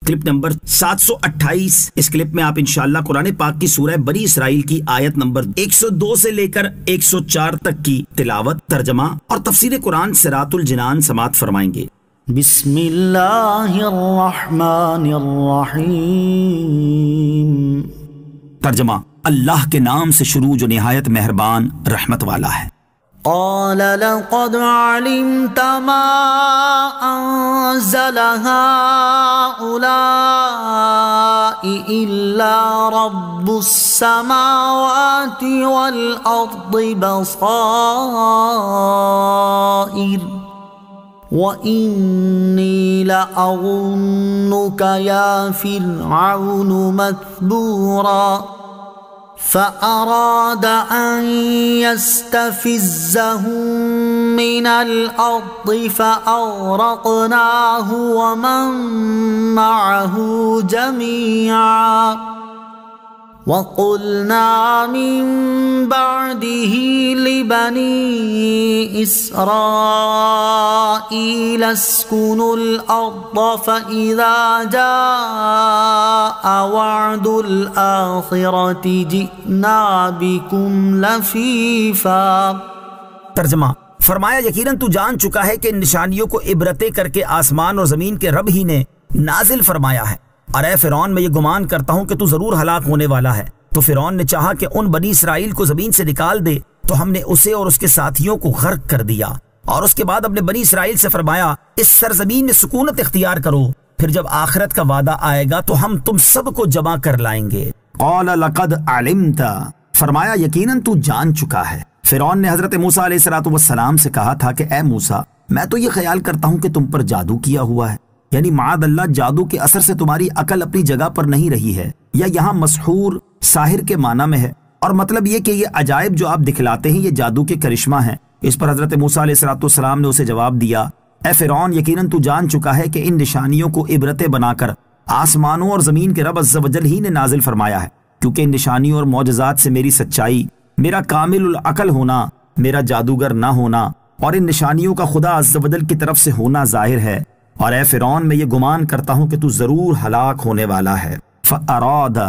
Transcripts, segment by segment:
Clip number 728۔ اس clip میں آپ انشاءاللہ قرآن پاک کی سورہ بنی اسرائیل کی آیت نمبر 102 سے لے کر 104 تک کی تلاوت، ترجمہ اور تفسیر قرآن صراط الجنان سماعت فرمائیں گے۔ بسم اللہ الرحمن الرحیم۔ ترجمہ: اللہ کے نام سے شروع جو نہایت مہربان رحمت والا ہے۔ قال لقد علمت ما انزل هؤلاء الا رب السماوات والارض بصائر وإني لأظنك يا فرعون مثبورا فأراد أن يستفزهم من الأرض فأغرقناه ومن معه جميعا وقلنا من بعده لبني إسرائيل اسكنوا الأرض فإذا جاء وعد الآخرة جئنا بكم لفيفا۔ ترجمہ: فرمایا یقیناً تو جان چکا ہے کہ ان نشانیوں کو عبرتیں کر کے آسمان اور زمین کے رب ہی نے نازل فرمایا ہے، اور اے فرعون میں یہ گمان کرتا ہوں کہ تو ضرور ہلاک ہونے والا ہے۔ تو فرعون نے چاہا کہ ان بنی اسرائیل کو زمین سے نکال دے، تو ہم نے اسے اور اس کے ساتھیوں کو غرق کر دیا، اور اس کے بعد اپنے بنی اسرائیل سے فرمایا اس سرزمین میں سکونت اختیار کرو، پھر جب آخرت کا وعدہ آئے گا تو ہم تم سب کو جمع کر لائیں گے۔ قال لقد علمت، فرمایا یقیناً تو جان چکا ہے۔ فرعون نے حضرت موسیٰ علیہ السلام سے کہا تھا کہ اے موسیٰ، میں تو یہ خیال کرتا ہوں کہ تم پر جادو کیا ہوا ہے، یعنی معاذ اللہ جادو کے اثر سے تمہاری عقل اپنی جگہ پر نہیں رہی ہے، یا یہاں مسحور ساحر کے معنی میں ہے، اور مطلب یہ کہ یہ عجائب جو آپ دکھلاتے ہیں یہ جادو کے کرشمہ ہیں۔ اس پر حضرت موسیٰ علیہ السلام نے اسے جواب دیا، اے فرعون یقیناً تو جان چکا ہے کہ ان نشانیوں کو عبرتیں بنا کر آسمانوں اور زمین کے رب عز و جل ہی نے نازل فرمایا ہے، کیونکہ ان نشانیوں اور معجزات سے میری سچائی، میرا کامل العقل ہونا، میرا جادوگر نہ ہونا اور ان نشانیوں کا خدا عز و جل کی طرف سے ہونا ظاہر ہے، اور اے فرعون میں یہ گمان کرتا ہوں کہ تو ضرور ہلاک ہونے والا ہے۔ فَأَرَادَ،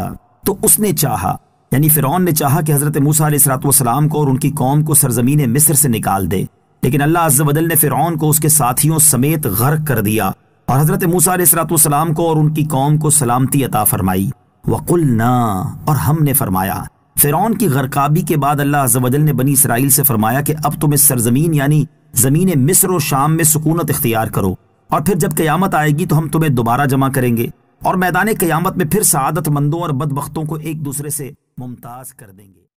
تو اس نے چاہا، یعنی فرعون نے چاہا کہ حضرت موسیٰ علیہ السلام کو اور ان کی قوم کو سرزمین مصر سے نکال دے، لیکن اللہ عز و جل نے فرعون کو اس کے ساتھیوں سمیت غرق کر دیا، اور حضرت موسیٰ علیہ السلام کو اور ان کی قوم کو سلامتی عطا فرمائی۔ وَقُلْنَا، اور ہم نے فرمایا۔ فرعون کی غرقابی کے بعد اللہ عز و جل نے بنی اسرائیل سے فرمایا کہ اب تم اس سرزمین یعنی زمین مصر و شام میں سکونت اختیار کرو، اور پھر جب قیامت آئے گی تو ہم تمہیں دوبارہ جمع کریں گے، اور میدان قیامت میں پھر سعادت مندوں اور بدبختوں کو ایک دوسرے سے ممتاز کر دیں گے۔